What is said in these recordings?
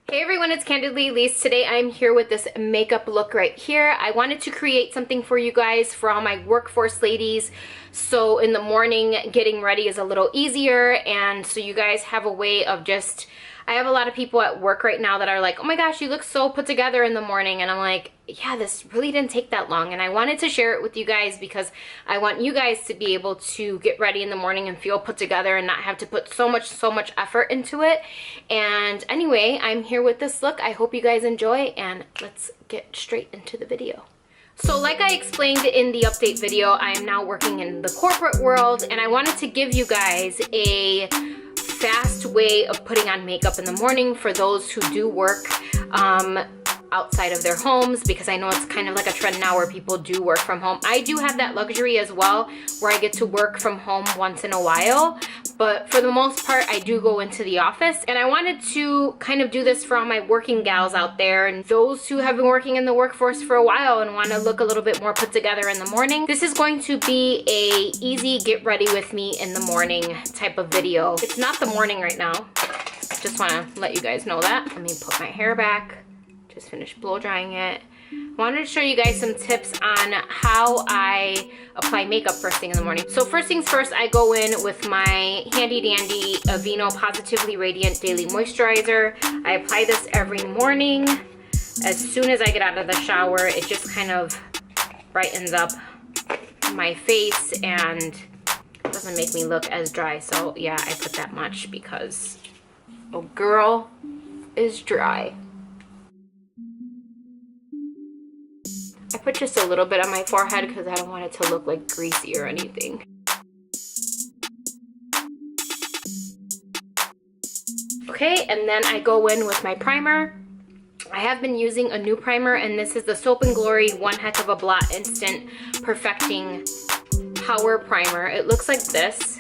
Hey everyone, it's Candidly Elise. Today I'm here with this makeup look right here. I wanted to create something for you guys for all my workforce ladies, so in the morning getting ready is a little easier, and so you guys have a way of just, I have a lot of people at work right now that are like, oh my gosh, you look so put together in the morning, and I'm like, yeah, this really didn't take that long, and I wanted to share it with you guys because I want you guys to be able to get ready in the morning and feel put together and not have to put so much effort into it. And anyway, I'm here with this look. I hope you guys enjoy, and let's get straight into the video. So like I explained in the update video, I am now working in the corporate world, and I wanted to give you guys a fast way of putting on makeup in the morning for those who do work outside of their homes, because I know it's kind of like a trend now where people do work from home. I do have that luxury as well, where I get to work from home once in a while, but for the most part I do go into the office. And I wanted to kind of do this for all my working gals out there and those who have been working in the workforce for a while and want to look a little bit more put together in the morning. This is going to be a easy get ready with me in the morning type of video. It's not the morning right now, just want to let you guys know that. Let me put my hair back. Just finished blow drying it. I wanted to show you guys some tips on how I apply makeup first thing in the morning. So first things first, I go in with my handy dandy Aveeno Positively Radiant Daily Moisturizer. I apply this every morning. As soon as I get out of the shower, it just kind of brightens up my face and doesn't make me look as dry. So yeah, I put that much because a girl is dry. I put just a little bit on my forehead because I don't want it to look like greasy or anything. Okay, and then I go in with my primer. I have been using a new primer, and this is the Soap & Glory One Heck of a Blot Instant Perfecting Power Primer. It looks like this.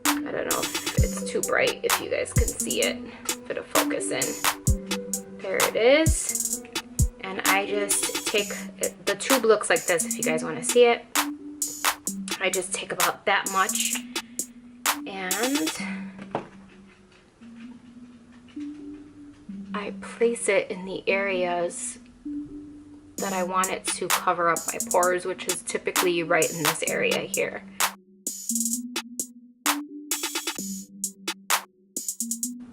I don't know if it's too bright, if you guys can see it. If it'll focus in. There it is. And I just take, the tube looks like this if you guys want to see it. I just take about that much and I place it in the areas that I want it to cover up my pores, which is typically right in this area here.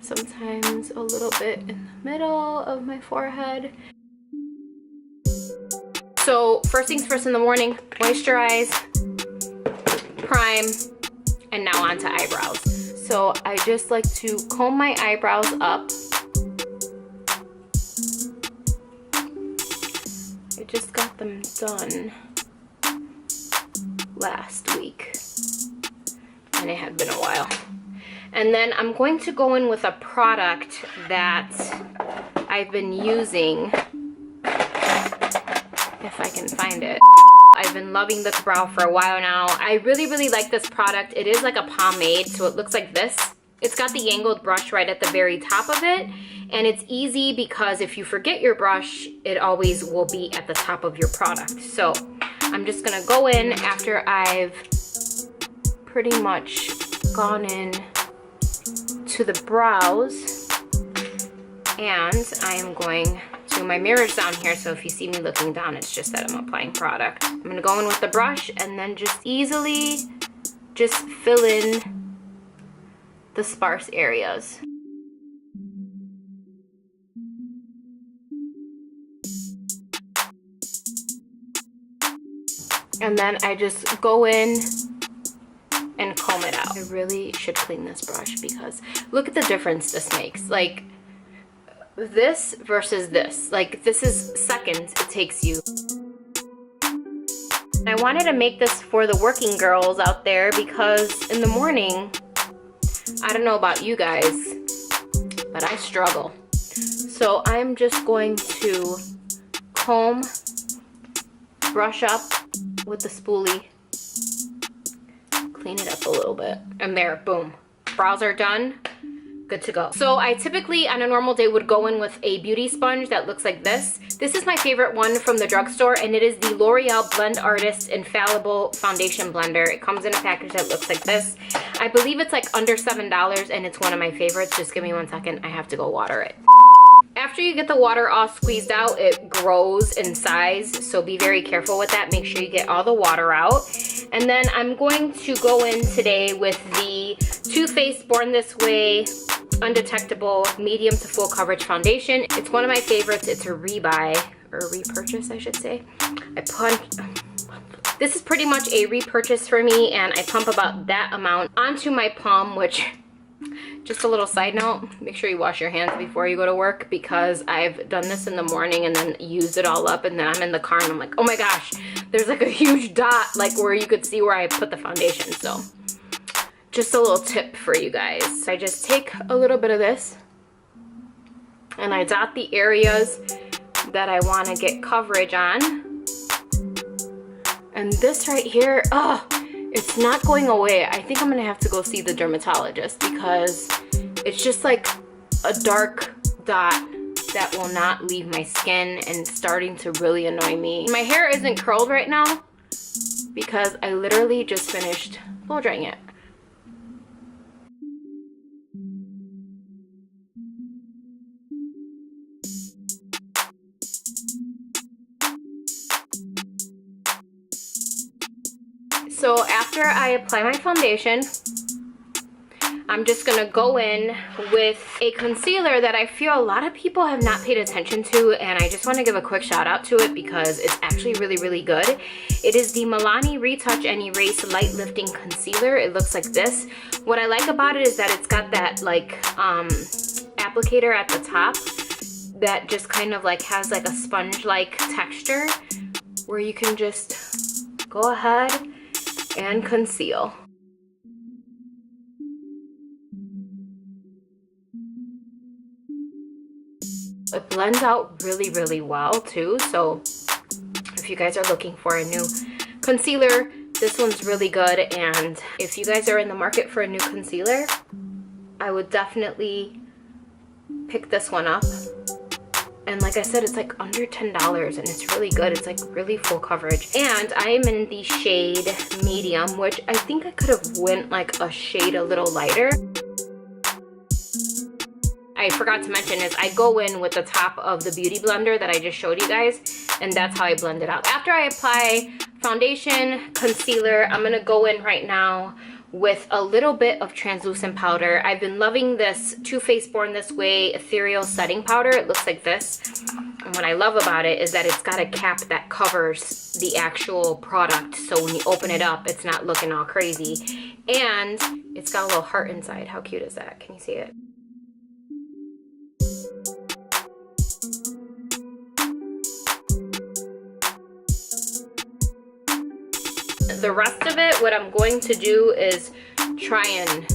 Sometimes a little bit in the middle of my forehead. So first things first in the morning, moisturize, prime, and now on to eyebrows. So I just like to comb my eyebrows up. I just got them done last week, and it had been a while. And then I'm going to go in with a product that I've been using, if I can find it. I've been loving this brow for a while now. I really like this product. It is like a pomade, so it looks like this. It's got the angled brush right at the very top of it, and it's easy because if you forget your brush, it always will be at the top of your product. So I'm just gonna go in after I've pretty much gone in to the brows, and I am going to, my mirror's down here, so if you see me looking down, it's just that I'm applying product. I'm gonna go in with the brush and then just easily just fill in the sparse areas. And then I just go in and comb it out. I really should clean this brush because look at the difference this makes. Like this versus this. Like this is seconds it takes you. I wanted to make this for the working girls out there because in the morning, I don't know about you guys, but I struggle. So I'm just going to comb, brush up with the spoolie, clean it up a little bit, and there, boom. Brows are done, good to go. So I typically on a normal day would go in with a beauty sponge that looks like this. This is my favorite one from the drugstore, and it is the L'Oreal Blend Artist Infallible Foundation Blender. It comes in a package that looks like this. I believe it's like under $7, and it's one of my favorites. Just give me 1 second, I have to go water it. after you get the water all squeezed out, it grows in size, so be very careful with that. Make sure you get all the water out. And then I'm going to go in today with the Too Faced Born This Way Undetectable Medium to Full Coverage Foundation. It's one of my favorites. It's a rebuy, or repurchase I should say. This is pretty much a repurchase for me, and I pump about that amount onto my palm, which, just a little side note, make sure you wash your hands before you go to work, because I've done this in the morning and then used it all up, and then I'm in the car and I'm like, oh my gosh, there's like a huge dot like where you could see where I put the foundation. So just a little tip for you guys. I just take a little bit of this and I dot the areas that I want to get coverage on. And this right here, oh, it's not going away. I think I'm gonna have to go see the dermatologist, because it's just like a dark dot that will not leave my skin and starting to really annoy me. My hair isn't curled right now because I literally just finished blow drying it. So after I apply my foundation, I'm just gonna go in with a concealer that I feel a lot of people have not paid attention to, and I just wanna give a quick shout out to it because it's actually really, really good. It is the Milani Retouch and Erase Light Lifting Concealer. It looks like this. What I like about it is that it's got that like applicator at the top that just kind of like has like a sponge-like texture where you can just go ahead and conceal. It blends out really, really well too. So if you guys are looking for a new concealer, this one's really good. And if you guys are in the market for a new concealer, I would definitely pick this one up. And like I said, it's like under $10 and it's really good. It's like really full coverage. And I am in the shade medium, which I think I could have went like a shade a little lighter. I forgot to mention is I go in with the top of the beauty blender that I just showed you guys, and that's how I blend it out. After I apply foundation, concealer, I'm gonna go in right now with a little bit of translucent powder. I've been loving this Too Faced Born This Way Ethereal Setting Powder. It looks like this. And what I love about it is that it's got a cap that covers the actual product. So when you open it up, it's not looking all crazy. And it's got a little heart inside. How cute is that? Can you see it? The rest of it, what I'm going to do is try and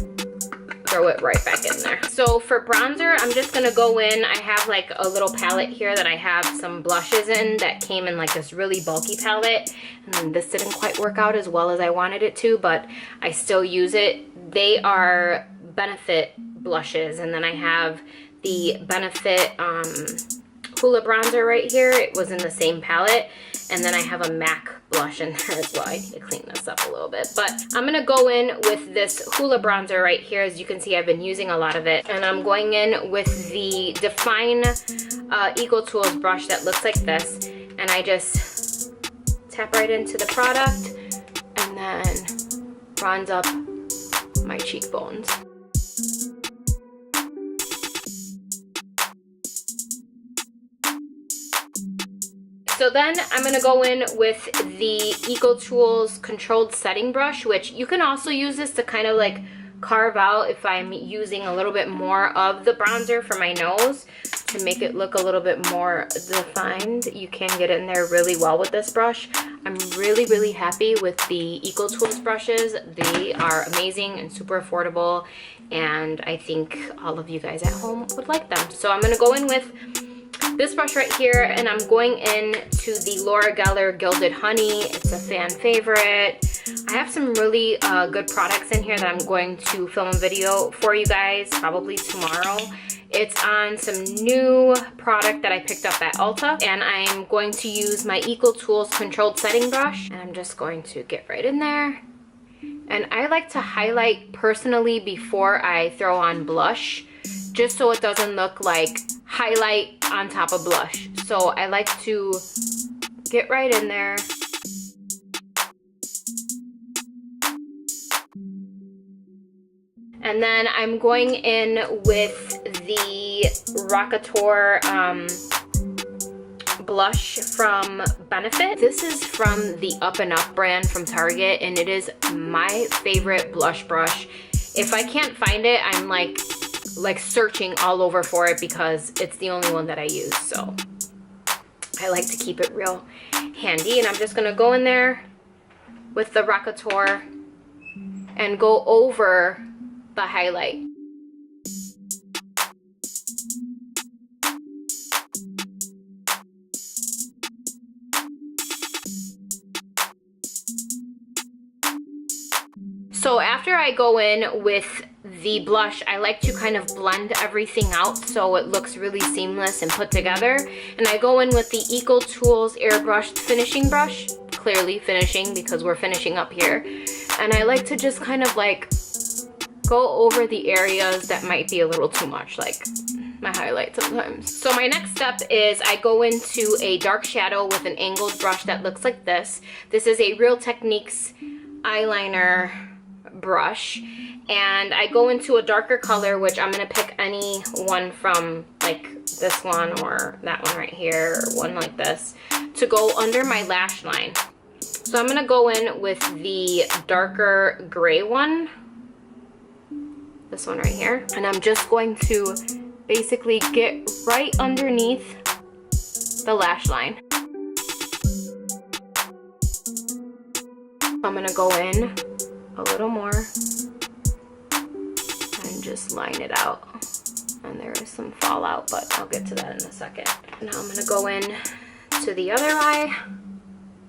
throw it right back in there. So for bronzer, I'm just gonna go in. I have like a little palette here that I have some blushes in that came in like this really bulky palette. And then this didn't quite work out as well as I wanted it to, but I still use it. They are Benefit blushes. And then I have the Benefit Hoola bronzer right here. It was in the same palette. And then I have a MAC blush in there as well. I need to clean this up a little bit. But I'm going to go in with this Hoola bronzer right here. As you can see, I've been using a lot of it. And I'm going in with the Define Eco Tools brush that looks like this. And I just tap right into the product and then bronze up my cheekbones. So then I'm going to go in with the Eco Tools Controlled Setting Brush, which you can also use this to kind of like carve out if I'm using a little bit more of the bronzer for my nose to make it look a little bit more defined. You can get in there really well with this brush. I'm really, really happy with the Eco Tools brushes. They are amazing and super affordable, and I think all of you guys at home would like them. So I'm going to go in with this brush right here, and I'm going in to the Laura Geller Gilded Honey. It's a fan favorite. I have some really good products in here that I'm going to film a video for you guys probably tomorrow. It's on some new product that I picked up at Ulta, and I'm going to use my Eco Tools Controlled Setting Brush, and I'm just going to get right in there. And I like to highlight personally before I throw on blush, just so it doesn't look like highlight on top of blush. So I like to get right in there. And then I'm going in with the Rockateur blush from Benefit. This is from the Up and Up brand from Target, and it is my favorite blush brush. If I can't find it, I'm like searching all over for it because it's the only one that I use. So I like to keep it real handy, and I'm just gonna go in there with the Rockateur and go over the highlight. So after I go in with the blush, I like to kind of blend everything out so it looks really seamless and put together. And I go in with the Eco Tools Airbrushed Finishing Brush, clearly finishing because we're finishing up here. And I like to just kind of like go over the areas that might be a little too much, like my highlight sometimes. So my next step is I go into a dark shadow with an angled brush that looks like this. This is a Real Techniques eyeliner brush, and I go into a darker color, which I'm gonna pick any one from like this one or that one right here, or one like this, to go under my lash line. So I'm gonna go in with the darker gray one, this one right here, and I'm just going to basically get right underneath the lash line. I'm gonna go in a little more and just line it out. And there is some fallout, but I'll get to that in a second. Now I'm gonna go in to the other eye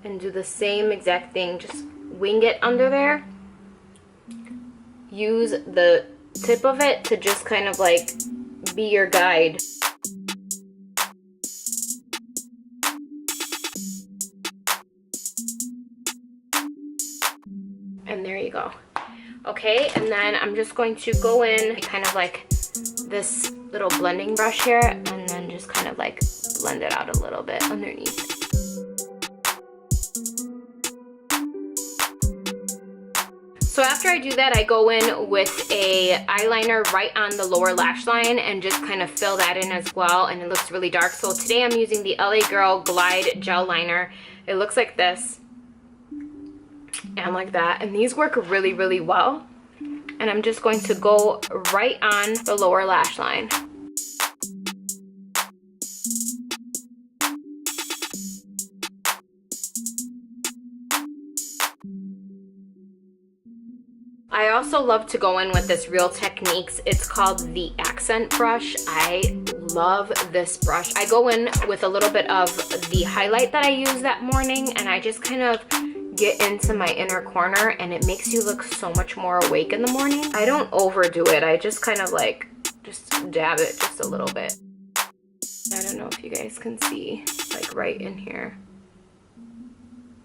and do the same exact thing. Just wing it under there. Use the tip of it to just kind of like be your guide. And there you go. Okay, and then I'm just going to go in kind of like this little blending brush here, and then just kind of like blend it out a little bit underneath. So after I do that, I go in with a eyeliner right on the lower lash line and just kind of fill that in as well, and it looks really dark. So today I'm using the LA Girl Glide Gel Liner. It looks like this and like that, and these work really, really well. And I'm just going to go right on the lower lash line. I also love to go in with this Real Techniques. It's called the Accent Brush. I love this brush. I go in with a little bit of the highlight that I used that morning, and I just kind of get into my inner corner, and it makes you look so much more awake in the morning. I don't overdo it. I just kind of like just dab it just a little bit. I don't know if you guys can see, like right in here.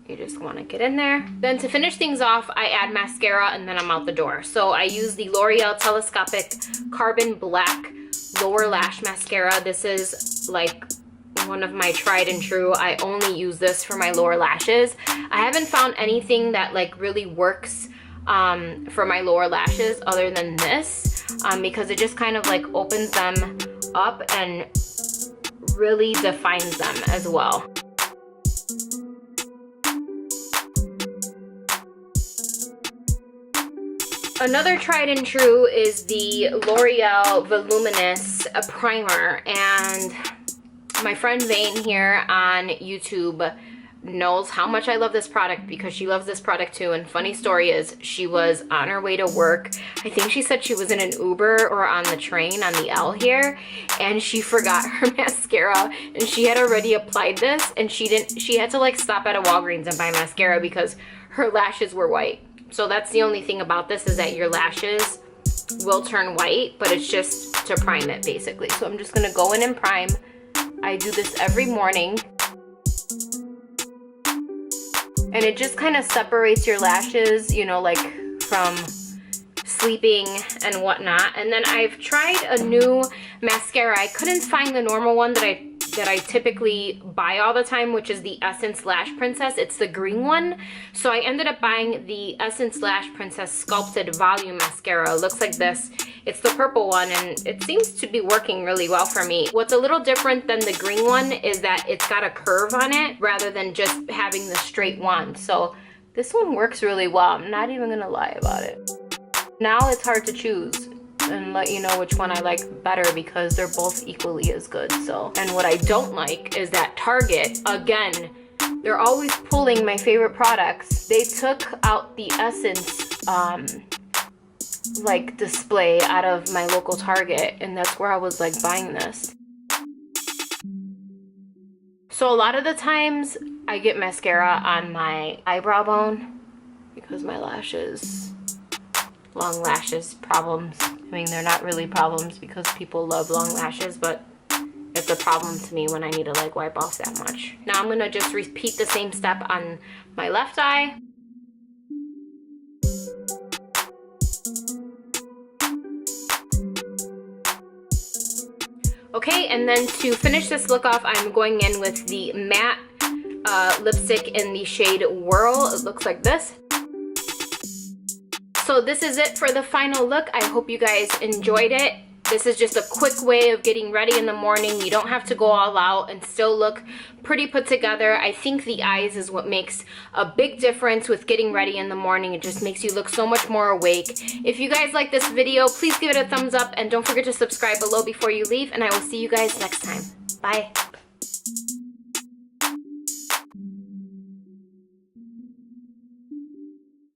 You just want to get in there. Then to finish things off, I add mascara, and then I'm out the door. So I use the L'Oreal Telescopic Carbon Black Lower Lash Mascara. This is like one of my tried and true. I only use this for my lower lashes. I haven't found anything that like really works for my lower lashes other than this, because it just kind of like opens them up and really defines them as well. Another tried and true is the L'Oreal Voluminous Primer, and my friend Vane here on YouTube knows how much I love this product because she loves this product too. And funny story is, she was on her way to work. I think she said she was in an Uber or on the train on the L here, and she forgot her mascara, and she had already applied this, and she had to like stop at a Walgreens and buy mascara because her lashes were white. So that's the only thing about this, is that your lashes will turn white, but it's just to prime it basically. So I'm just gonna go in and prime. I do this every morning. And it just kind of separates your lashes, you know, like from sleeping and whatnot. And then I've tried a new mascara. I couldn't find the normal one that I typically buy all the time, which is the Essence Lash Princess. It's the green one. So I ended up buying the Essence Lash Princess Sculpted Volume Mascara. It looks like this. It's the purple one, and it seems to be working really well for me. What's a little different than the green one is that it's got a curve on it rather than just having the straight one. So this one works really well. I'm not even gonna lie about it. Now it's hard to choose and let you know which one I like better because they're both equally as good. So, and what I don't like is that Target, again, they're always pulling my favorite products. They took out the Essence like display out of my local Target, and that's where I was like buying this. So a lot of the times I get mascara on my eyebrow bone because my lashes, long lashes problems. I mean, they're not really problems because people love long lashes, but it's a problem to me when I need to like wipe off that much. Now I'm gonna just repeat the same step on my left eye. Okay, and then to finish this look off, I'm going in with the matte lipstick in the shade Whirl. It looks like this. So this is it for the final look. I hope you guys enjoyed it. This is just a quick way of getting ready in the morning. You don't have to go all out and still look pretty put together. I think the eyes is what makes a big difference with getting ready in the morning. It just makes you look so much more awake. If you guys like this video, please give it a thumbs up and don't forget to subscribe below before you leave, and I will see you guys next time. Bye.